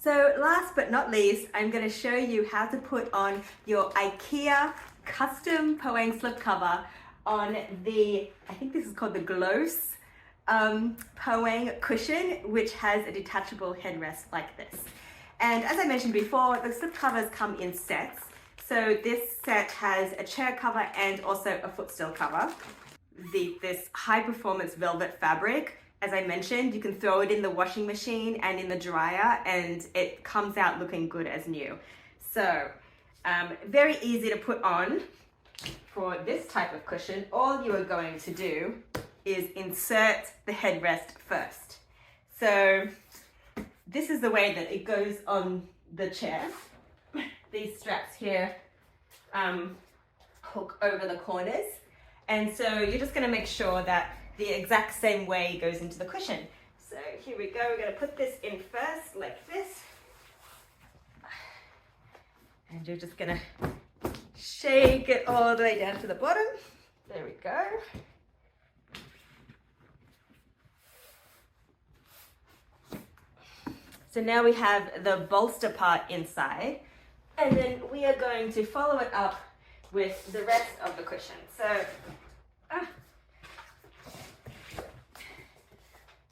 So last but not least, I'm going to show you how to put on your IKEA custom Poang slipcover on the, I think this is called the Gloss Poang cushion, which has a detachable headrest like this. And as I mentioned before, the slipcovers come in sets. So this set has a chair cover and also a footstool cover. This high performance velvet fabric, as I mentioned, you can throw it in the washing machine and in the dryer and it comes out looking good as new. So very easy to put on. For this type of cushion, all you are going to do is insert the headrest first. So this is the way that it goes on the chair. These straps here hook over the corners. And so you're just going to make sure that the exact same way goes into the cushion. So here we go, we're going to put this in first like this. And you're just going to shake it all the way down to the bottom. There we go. So now we have the bolster part inside, and then we are going to follow it up with the rest of the cushion. So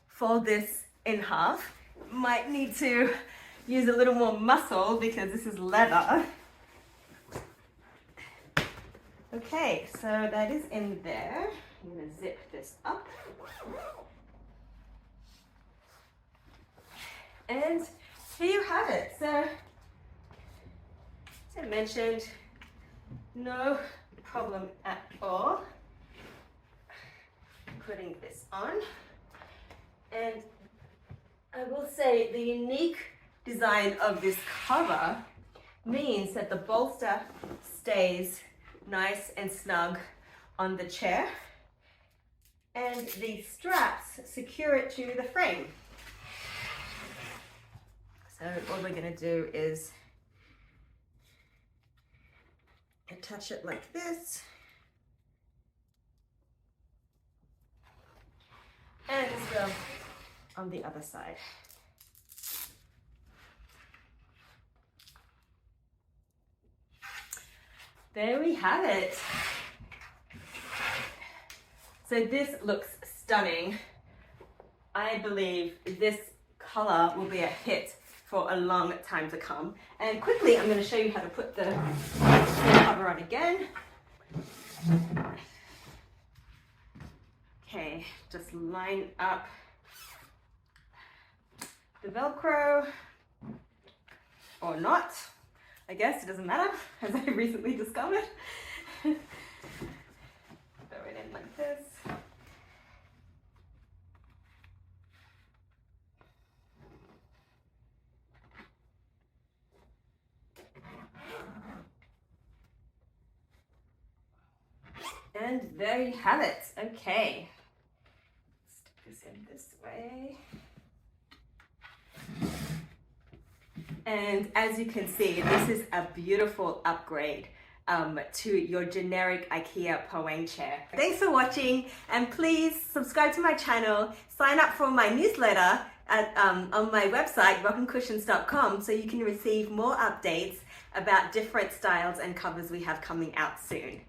fold this in half. Might need to use a little more muscle because this is leather. Okay, so that is in there. I'm going to zip this up. And here you have it. So, as I mentioned, no problem at all putting this on. And I will say the unique design of this cover means that the bolster stays nice and snug on the chair, and the straps secure it to the frame. So all we're going to do is attach it like this, and as well on the other side. There we have it. So this looks stunning. I believe this color will be a hit for a long time to come. And quickly, I'm going to show you how to put the cover on again. Okay, just line up the Velcro, or not. I guess it doesn't matter, as I recently discovered. Throw it in like this. And there you have it. Okay. Stick this in this way. And as you can see, this is a beautiful upgrade to your generic IKEA Poang chair. Thanks for watching, and please subscribe to my channel, sign up for my newsletter on my website, rockincushions.com, so you can receive more updates about different styles and covers we have coming out soon.